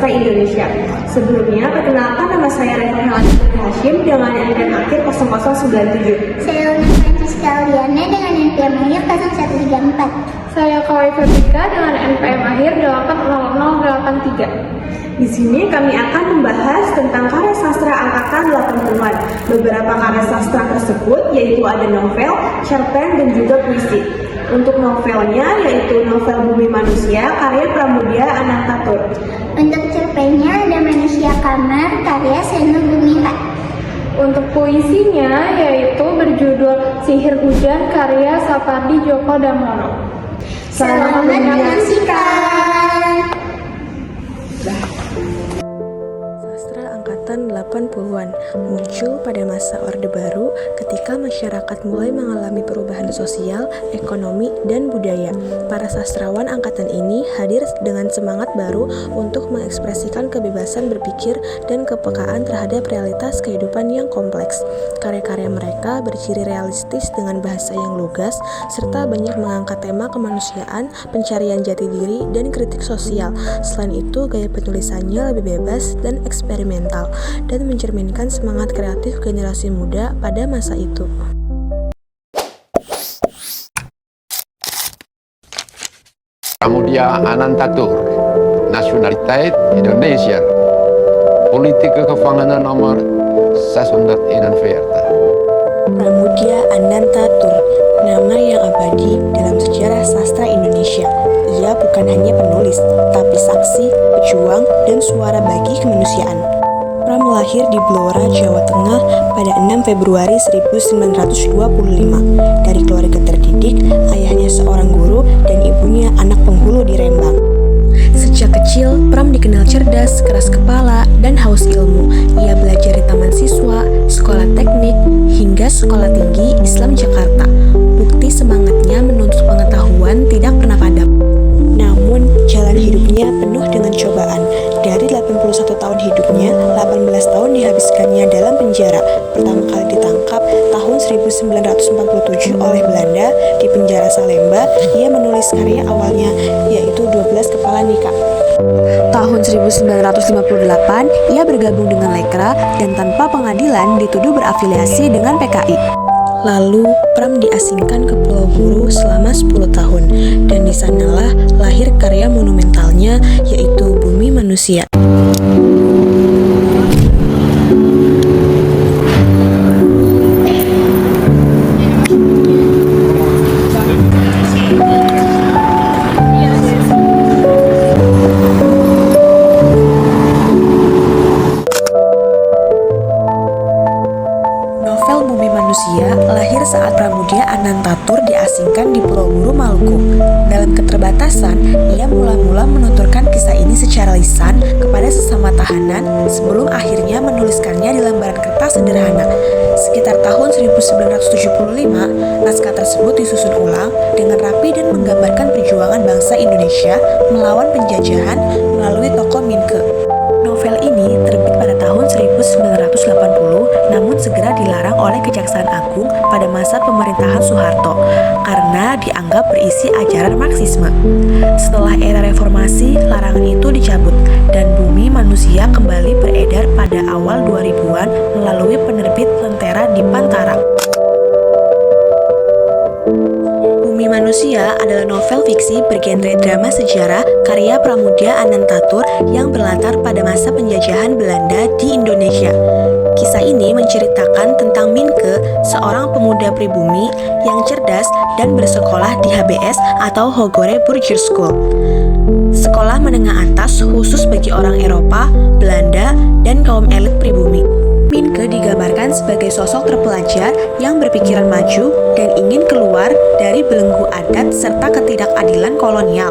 sastra Indonesia. Sebelumnya, perkenalkan nama saya Reva Helani Hashim dengan NPM akhir 0097. Saya Luna Francisca Liana dengan NPM akhir 0134. Saya Kawai Fabrika dengan NPM akhir 80083. Di sini kami akan membahas tentang karya sastra angkatan 80-an. Beberapa karya sastra tersebut yaitu ada novel, cerpen, dan juga puisi. Untuk novelnya yaitu novel Bumi Manusia karya Pramudia Anantatur. Untuk cerpennya ada Manusia Kamar karya Seno Gumilar. Untuk puisinya yaitu berjudul Sihir Hujan karya Sapardi Djoko Damono. Selamat menyaksikan. Sastra angkatan 80-an muncul pada masa Orde Baru ketika masyarakat mulai mengalami perubahan sosial, ekonomi, dan budaya. Para sastrawan angkatan ini hadir dengan semangat baru untuk mengekspresikan kebebasan berpikir dan kepekaan terhadap realitas kehidupan yang kompleks. Karya-karya mereka berciri realistis dengan bahasa yang lugas, serta banyak mengangkat tema kemanusiaan, pencarian jati diri, dan kritik sosial. Selain itu, gaya penulisannya lebih bebas dan eksperimental, dan mencerminkan semangat kreatif generasi muda pada masa itu. Pramudia Anantatur, nationaliteit Indonesia, politieke gevangene nomor 641. Pramudia Anantatur, nama yang abadi dalam sejarah sastra Indonesia. Ia bukan hanya penulis, tapi saksi, pejuang, dan suara bagi kemanusiaan. Pram lahir di Blora, Jawa Tengah pada 6 Februari 1925. Dari keluarga terdidik, ayahnya seorang guru dan ibunya anak penghulu di Rembang. Sejak kecil, Pram dikenal cerdas, keras kepala, dan haus ilmu. Ia belajar di taman siswa, sekolah teknik, hingga sekolah tinggi Islam Jakarta. Bukti semangatnya menuntut pengetahuan tidak pernah padam. Namun, jalan hidupnya penuh dengan cobaan. Dari 81 tahun hidupnya, 18 tahun dihabiskannya dalam penjara. Pertama kali ditangkap tahun 1947 oleh Belanda di penjara Salemba. Ia menulis karya awalnya, yaitu 12 Kepala Nikah. Tahun 1958, ia bergabung dengan Lekra dan tanpa pengadilan dituduh berafiliasi dengan PKI. Lalu, Pram diasingkan ke Pulau Buru selama 10 tahun, dan di sanalah lahir karya monumentalnya, yaitu Bumi Manusia. Novel Bumi Manusia lahir saat Pramudia Anantatur diasingkan di Pulau Buru, Maluku. Dalam keterbatasan, ia mula-mula menuturkan kisah ini secara lisan kepada sesama tahanan sebelum akhirnya menuliskannya di lembaran kertas sederhana. Sekitar tahun 1975, naskah tersebut disusun ulang dengan rapi dan menggambarkan perjuangan bangsa Indonesia melawan penjajahan melalui tokoh Minke. Novel ini terbit pada tahun 1980, namun segera dilarang oleh Kejaksaan Agung pada masa pemerintahan Soeharto karena dianggap berisi ajaran Marxisme. Setelah era reformasi, larangan itu dicabut dan Bumi Manusia kembali beredar pada awal 2000-an melalui penerbit Lentera di Pantara. Bumi Manusia adalah novel fiksi bergenre drama sejarah karya Pramudia Anantatur yang berlatar pada masa penjajahan Belanda di Indonesia. Kisah ini menceritakan tentang Minke, seorang pemuda pribumi yang cerdas dan bersekolah di HBS atau Hogore Burger School. Sekolah menengah atas khusus bagi orang Eropa, Belanda, dan kaum elit pribumi. Minke digambarkan sebagai sosok terpelajar yang berpikiran maju dan ingin keluar dari belenggu adat serta ketidakadilan kolonial.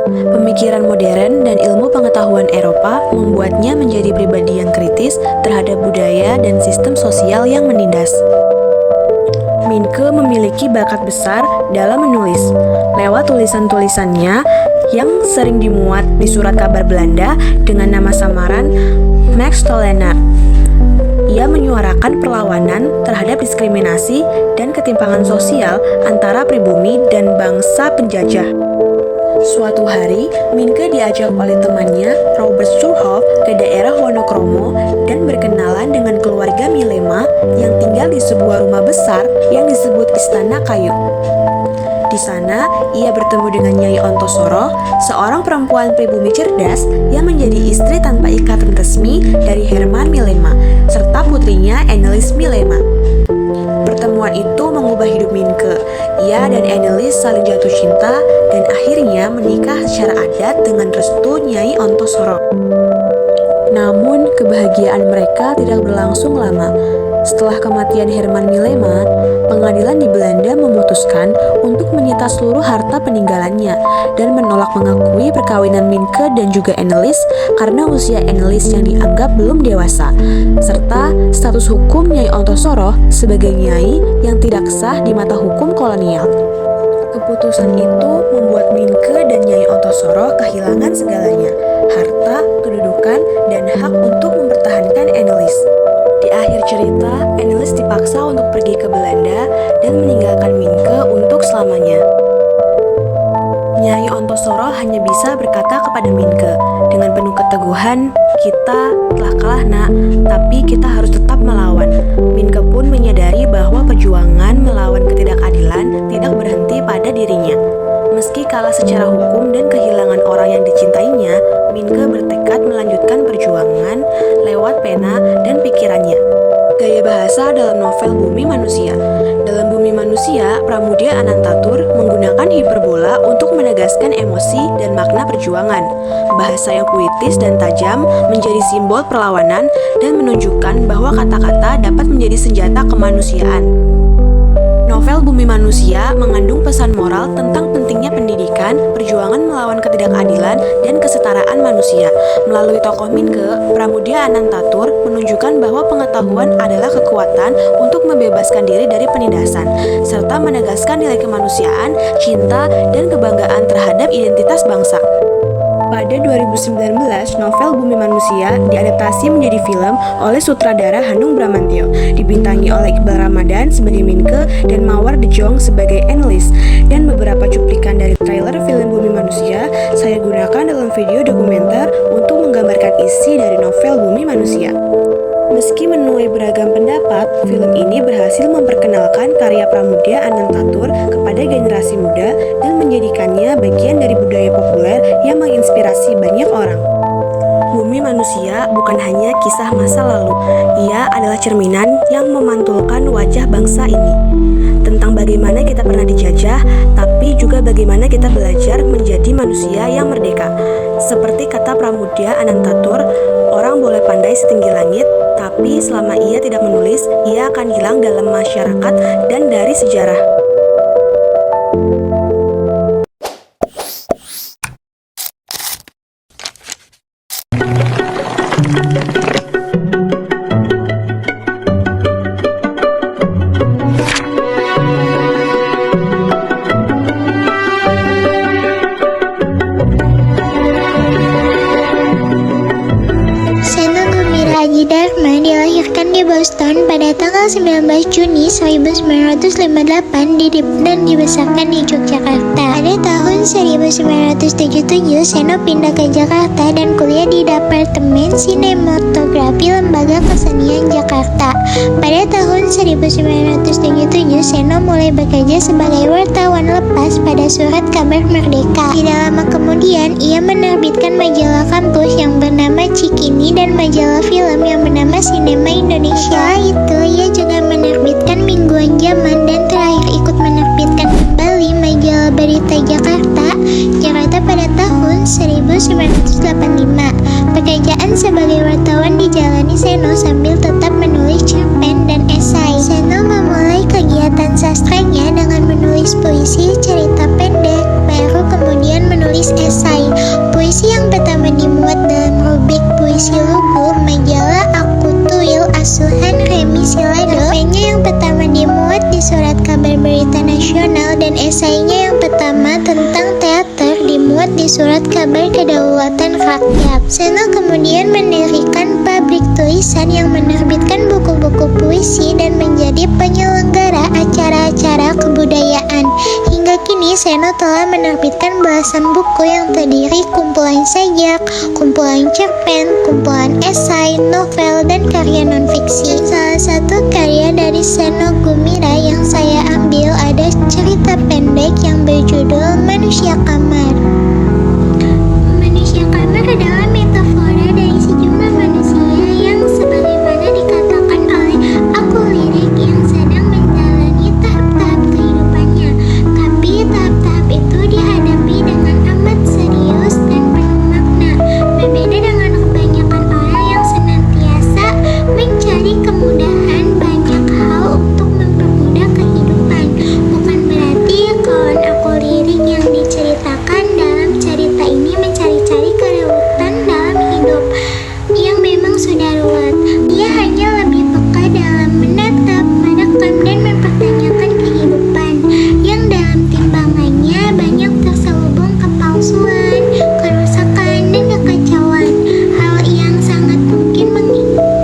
Pemikiran modern dan ilmu pengetahuan Eropa membuatnya menjadi pribadi yang kritis terhadap budaya dan sistem sosial yang menindas. Minke memiliki bakat besar dalam menulis. Lewat tulisan-tulisannya yang sering dimuat di surat kabar Belanda dengan nama samaran Max Tolenaar. Ia menyuarakan perlawanan terhadap diskriminasi dan ketimpangan sosial antara pribumi dan bangsa penjajah. Suatu hari, Minke diajak oleh temannya, Robert Surhoff, ke daerah Wonokromo dan berkenalan dengan keluarga Milema yang tinggal di sebuah rumah besar yang disebut Istana Kayu. Di sana, ia bertemu dengan Nyai Ontosoro, seorang perempuan pribumi cerdas yang menjadi istri tanpa ikatan resmi dari Herman Milema, serta putrinya Annelies Milema. Pertemuan itu mengubah hidup Minke. Ia dan Annelies saling jatuh cinta dan akhirnya menikah secara adat dengan restu Nyai Ontosoro. Namun, kebahagiaan mereka tidak berlangsung lama. Setelah kematian Herman Milema, pengadilan di Belanda memutuskan untuk menyita seluruh harta peninggalannya dan menolak mengakui perkawinan Minke dan juga Annelies karena usia Annelies yang dianggap belum dewasa, serta status hukum Nyai Ontosoro sebagai nyai yang tidak sah di mata hukum kolonial. Keputusan itu membuat Minke dan Nyai Ontosoro kehilangan segalanya, harta, kedudukan, dan hak untuk mempertahankan Annelies. Di akhir cerita, Annelies dipaksa untuk pergi ke Belanda dan meninggalkan Minke untuk selamanya. Nyai Ontosoro hanya bisa berkata kepada Minke dengan penuh keteguhan, "Kita telah kalah, Nak, tapi kita harus tetap melawan." Minke pun menyadari bahwa perjuangan melawan ketidakadilan tidak berhenti pada dirinya. Meski kalah secara hukum dan kehilangan orang yang dicintainya, Minke bertekad melanjutkan perjuangan lewat pena dan pikirannya. Gaya bahasa dalam novel Bumi Manusia. Dalam Bumi Manusia, Pramudia Anantatur menggunakan hiperbola untuk menegaskan emosi dan makna perjuangan. Bahasa yang puitis dan tajam menjadi simbol perlawanan dan menunjukkan bahwa kata-kata dapat menjadi senjata kemanusiaan. Novel Bumi Manusia mengandung pesan moral tentang pentingnya pendidikan, perjuangan melawan ketidakadilan, dan kesetaraan manusia. Melalui tokoh Minke, Pramudia Anantatur menunjukkan bahwa pengetahuan adalah kekuatan untuk membebaskan diri dari penindasan, serta menegaskan nilai kemanusiaan, cinta, dan kebanggaan terhadap identitas bangsa. Pada 2019, novel Bumi Manusia diadaptasi menjadi film oleh sutradara Hanung Bramantyo, dibintangi oleh Iqbal Ramadan sebagai Minke dan Mawar De Jong sebagai Annelies. Dan beberapa cuplikan dari trailer film Bumi Manusia saya gunakan dalam video dokumenter untuk menggambarkan isi dari novel Bumi Manusia. Meski menuai beragam pendapat, film ini berhasil memperkenalkan karya Pramudia Anantatur kepada generasi muda dan menjadikannya bagian dari budaya populer yang menginspirasi banyak orang. Bumi Manusia bukan hanya kisah masa lalu, ia adalah cerminan yang memantulkan wajah bangsa ini. Tentang bagaimana kita pernah dijajah, tapi juga bagaimana kita belajar menjadi manusia yang merdeka. Seperti kata Pramudia Anantatur, orang boleh pandai setinggi langit, tapi selama ia tidak menulis, ia akan hilang dalam masyarakat dan dari sejarah. Dilahirkan di Boston pada tanggal 19 Juni 1958 dan dibesarkan di Yogyakarta. Pada tahun 1977, Seno pindah ke Jakarta dan kuliah di Departemen Sinematografi Lembaga Kesenian Jakarta. Pada tahun 1977, Seno mulai bekerja sebagai wartawan lepas pada Surat Kabar Merdeka. Tidak lama kemudian, ia menerbitkan majalah kampus yang bernama Cikini dan majalah film yang bernama Sinema Indonesia. Setelah itu, ia juga menerbitkan Mingguan Zaman dan terakhir ikut menerbitkan kembali majalah Berita Jakarta pada tahun 1985. Pekerjaan sebagai wartawan dijalani Seno sambil tetap menulis cerpen dan esai. Seno memulai kegiatan sastranya dengan menulis puisi, cerita pendek, baru kemudian menulis esai. Puisi yang pertama dimuat dalam rubrik Puisi Lugu, majalah Aku Tuil asuhan Remi Silado. Cerpennya yang pertama dimuat di Surat Kabar Berita Nasional dan esainya yang pertama tentang teater dimuat di Surat Kabar Kedaulatan Rakyat. Seno kemudian mendirikan pabrik tulisan yang menerbitkan buku-buku buku puisi dan menjadi penyelenggara acara-acara kebudayaan. Hingga kini Seno telah menerbitkan belasan buku yang terdiri kumpulan sajak, kumpulan cerpen, kumpulan esai, novel, dan karya non-fiksi. Salah satu karya dari Seno Gumira yang saya ambil ada cerita pendek yang berjudul Manusia Kamar. Manusia kamar adalah metafora dari sejumlah manusia yang sebagaimana dikatakan oleh aku lirik yang sedang menjalani tahap-tahap kehidupannya. Tapi tahap-tahap itu dihadapi dengan amat serius dan penuh makna. Berbeda dengan kebanyakan orang yang senantiasa mencari kemudahan banyak hal untuk mempermudah kehidupan. Bukan berarti kawan aku lirik yang diceritakan dalam cerita ini mencari-cari keruwetan dalam hidup yang memang sudah ruwet. Ia hanya lebih peka dalam menatap, merekam, dan mempertanyakan kehidupan yang dalam timbangannya banyak terselubung kepalsuan, kerusakan, dan kekacauan. Hal yang sangat mungkin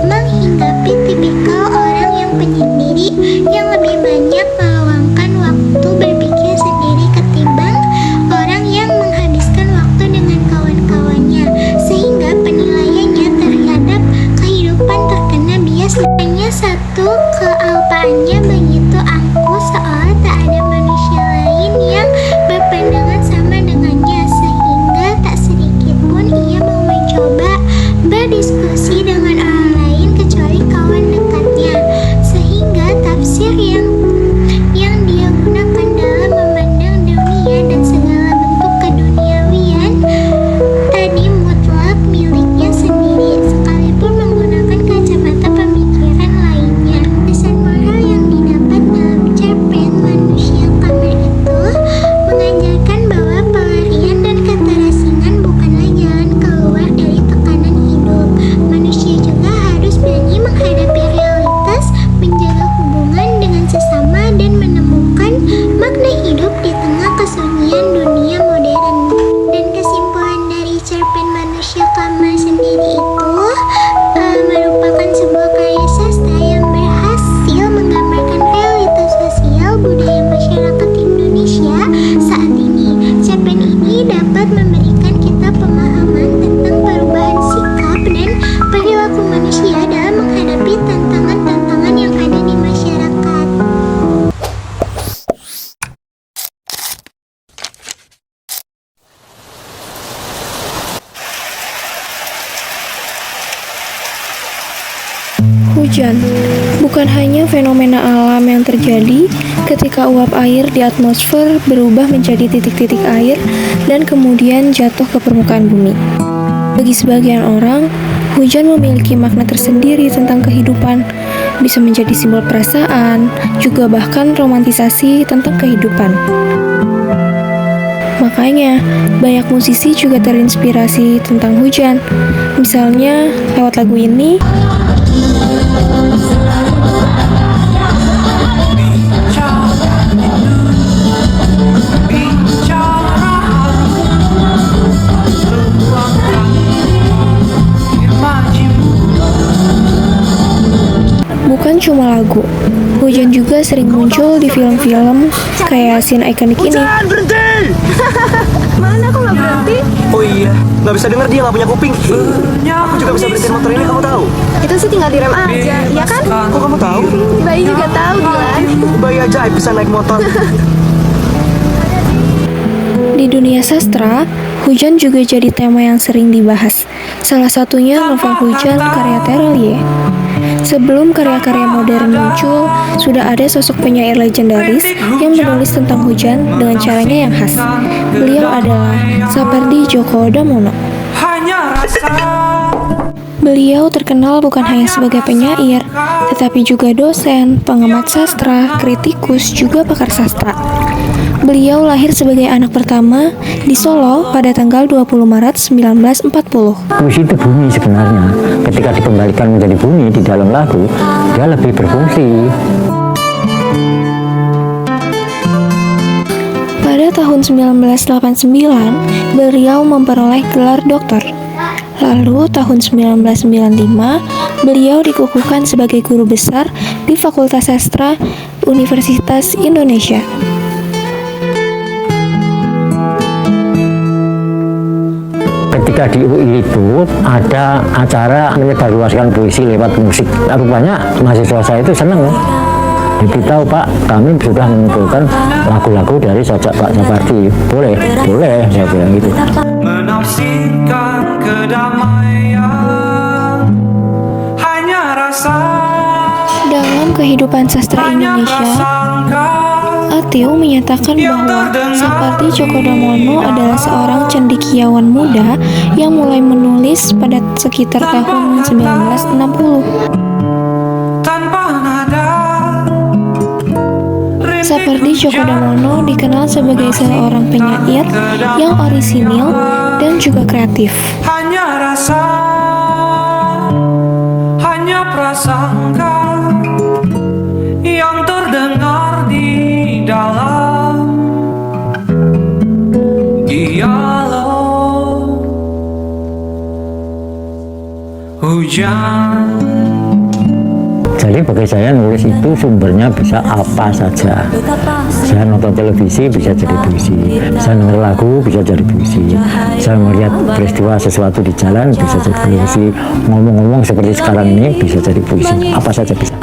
menghinggapi tipikal orang yang penyendiri yang lebih banyak meluangkan waktu berpikir sendiri ketimbang orang yang menghabiskan waktu dengan kawan-kawannya, sehingga penilaiannya terhadap kehidupan terkena bias. Hanya satu kealpaannya begitu angkuh, seolah tak ada manusia lain yang berpandangan sama dengannya, sehingga tak sedikit pun ia mau mencoba berdiskusi dengan orang lain kecuali kawan dekatnya, sehingga tafsir yang dia gunakan dalam memandang dunia dan segala bentuk keduniawian tadi mutlak miliknya sendiri, sekalipun menggunakan kacamata pemikiran lainnya. Pesan moral yang didapat dalam cerpen Manusia Kamar itu mengajarkan bahwa pelarian dan keterasingan bukanlah jalan keluar dari tekanan hidup. Manusia juga harus berani menghadapi realitas, menjaga hubungan dengan sesama, dan menemukan makna hidup di tengah kesunyian dunia modern. Dan kesimpulan dari cerpen Manusia Kamar sendiri itu merupakan sebuah karya sastra yang berhasil menggambarkan realitas sosial budaya masyarakat Indonesia saat ini. Cerpen ini dapat memberikan kita pemahaman tentang perubahan sikap dan perilaku manusia dalam menghadapi tantangan-tantangan yang ada di masyarakat. Hujan bukan hanya fenomena alam yang terjadi ketika uap air di atmosfer berubah menjadi titik-titik air dan kemudian jatuh ke permukaan bumi. Bagi sebagian orang, hujan memiliki makna tersendiri tentang kehidupan, bisa menjadi simbol perasaan, juga bahkan romantisasi tentang kehidupan. Makanya, banyak musisi juga terinspirasi tentang hujan. Misalnya, lewat lagu ini. Bukan cuma lagu, hujan juga sering muncul di film-film kayak scene ikonik ini. Hujan, berhenti! Mana kok nggak berhenti? Oh iya, nggak bisa denger, dia nggak punya kuping. Aku juga bisa berhentiin motor ini, kamu tahu? Itu sih tinggal direm aja, ya kan? Kok kamu tahu? Bayi juga tahu, Dilan. Bayi ajaib bisa naik motor. Di dunia sastra, hujan juga jadi tema yang sering dibahas. Salah satunya novel Hujan karya Terelie. Sebelum karya-karya modern muncul, sudah ada sosok penyair legendaris yang menulis tentang hujan dengan caranya yang khas. Beliau adalah Sapardi Djoko Damono. Beliau terkenal bukan hanya sebagai penyair, tetapi juga dosen, pengamat sastra, kritikus, juga pakar sastra. Beliau lahir sebagai anak pertama di Solo pada tanggal 20 Maret 1940. Puisi itu bumi sebenarnya. Ketika dikembalikan menjadi bumi di dalam lagu, dia lebih berfungsi. Pada tahun 1989, beliau memperoleh gelar doktor. Lalu tahun 1995, beliau dikukuhkan sebagai guru besar di Fakultas Sastra Universitas Indonesia. Ketika di UI itu ada acara menyebarluaskan puisi lewat musik. Rupanya mahasiswa saya itu senang loh. Diberitahu, Pak, kami sudah mengumpulkan lagu-lagu dari sajak Pak Sapardi. Boleh, saya bilang gitu. Menafsirkan kedamaian hanya rasa. Dalam kehidupan sastra Indonesia, Atiu menyatakan bahwa Sapardi Djoko Damono adalah seorang cendekiawan muda yang mulai menulis pada sekitar tahun 1960. Sapardi Djoko Damono dikenal sebagai seorang penyair yang orisinil dan juga kreatif. Hanya rasa, hanya prasangka yang terdengar di dalam dialog hujan. Jadi bagi saya nulis itu sumbernya bisa apa saja. Saya nonton televisi bisa jadi puisi, saya denger lagu bisa jadi puisi, saya melihat peristiwa sesuatu di jalan bisa jadi puisi, ngomong-ngomong seperti sekarang ini bisa jadi puisi, apa saja bisa.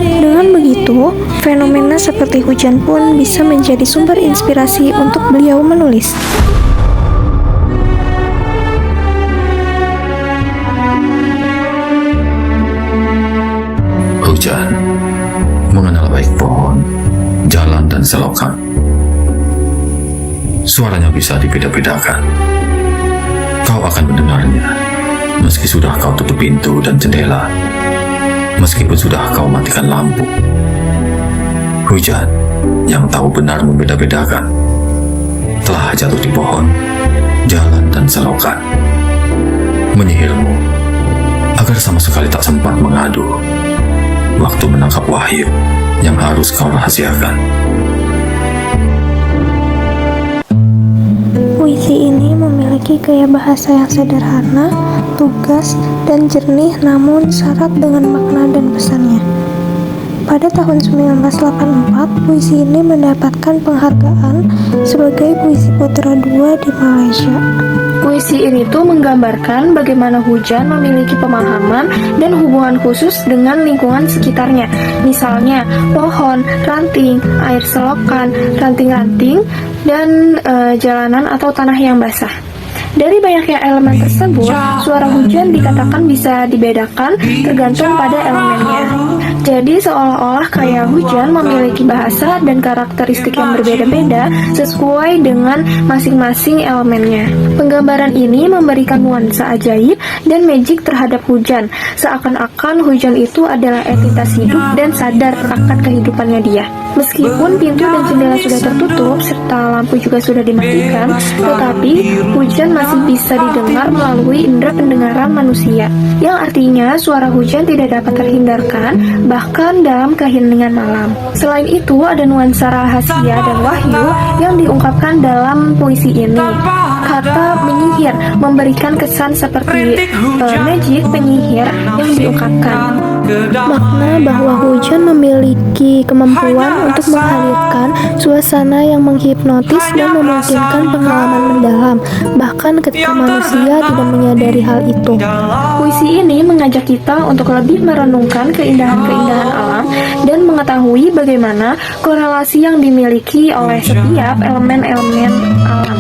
Dengan begitu, fenomena seperti hujan pun bisa menjadi sumber inspirasi untuk beliau menulis. Hujan mengenal baik pohon, jalan, dan selokan. Suaranya bisa dibeda-bedakan. Kau akan mendengarnya, meski sudah kau tutup pintu dan jendela, meskipun sudah kau matikan lampu. Hujan yang tahu benar membeda-bedakan telah jatuh di pohon, jalan, dan selokan, menyihirmu agar sama sekali tak sempat mengadu waktu menangkap wahyu yang harus kau rahasiakan. Puisi ini memiliki gaya bahasa yang sederhana, lugas, dan jernih, namun syarat dengan makna dan pesannya. Pada tahun 1984, puisi ini mendapatkan penghargaan sebagai puisi putra 2 di Malaysia. Puisi ini tuh menggambarkan bagaimana hujan memiliki pemahaman dan hubungan khusus dengan lingkungan sekitarnya. Misalnya, pohon, ranting, air selokan, ranting-ranting, dan jalanan atau tanah yang basah. Dari banyaknya elemen tersebut, suara hujan dikatakan bisa dibedakan tergantung pada elemennya. Jadi seolah-olah kayak hujan memiliki bahasa dan karakteristik yang berbeda-beda sesuai dengan masing-masing elemennya. Penggambaran ini memberikan nuansa ajaib dan magic terhadap hujan, seakan-akan hujan itu adalah entitas hidup dan sadar akan kehidupannya dia. Meskipun pintu dan jendela sudah tertutup serta lampu juga sudah dimatikan, tetapi hujan masih bisa didengar melalui indera pendengaran manusia, yang artinya suara hujan tidak dapat terhindarkan bahkan dalam keheningan malam. Selain itu, ada nuansa rahasia dan wahyu yang diungkapkan dalam puisi ini. Kata menyihir memberikan kesan seperti magic penyihir yang diungkapkan. Makna bahwa hujan memiliki kemampuan untuk menghadirkan suasana yang menghipnotis dan memungkinkan pengalaman mendalam, bahkan ketika manusia tidak menyadari hal itu. Puisi ini mengajak kita untuk lebih merenungkan keindahan-keindahan alam dan mengetahui bagaimana korelasi yang dimiliki oleh setiap elemen-elemen alam.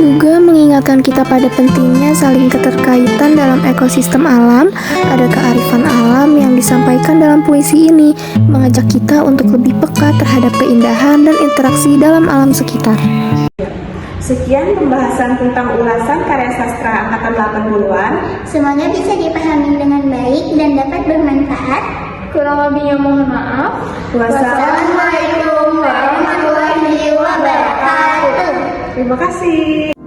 Juga mengingatkan kita pada pentingnya saling keterkaitan dalam ekosistem alam. Ada kearifan alam yang disampaikan dalam puisi ini, mengajak kita untuk lebih peka terhadap keindahan dan interaksi dalam alam sekitar. Sekian pembahasan tentang ulasan karya sastra angkatan 80-an. Semoga bisa dipahami dengan baik dan dapat bermanfaat. Kurang lebihnya mohon maaf. Wassalamualaikum warahmatullahi wabarakatuh. Terima kasih.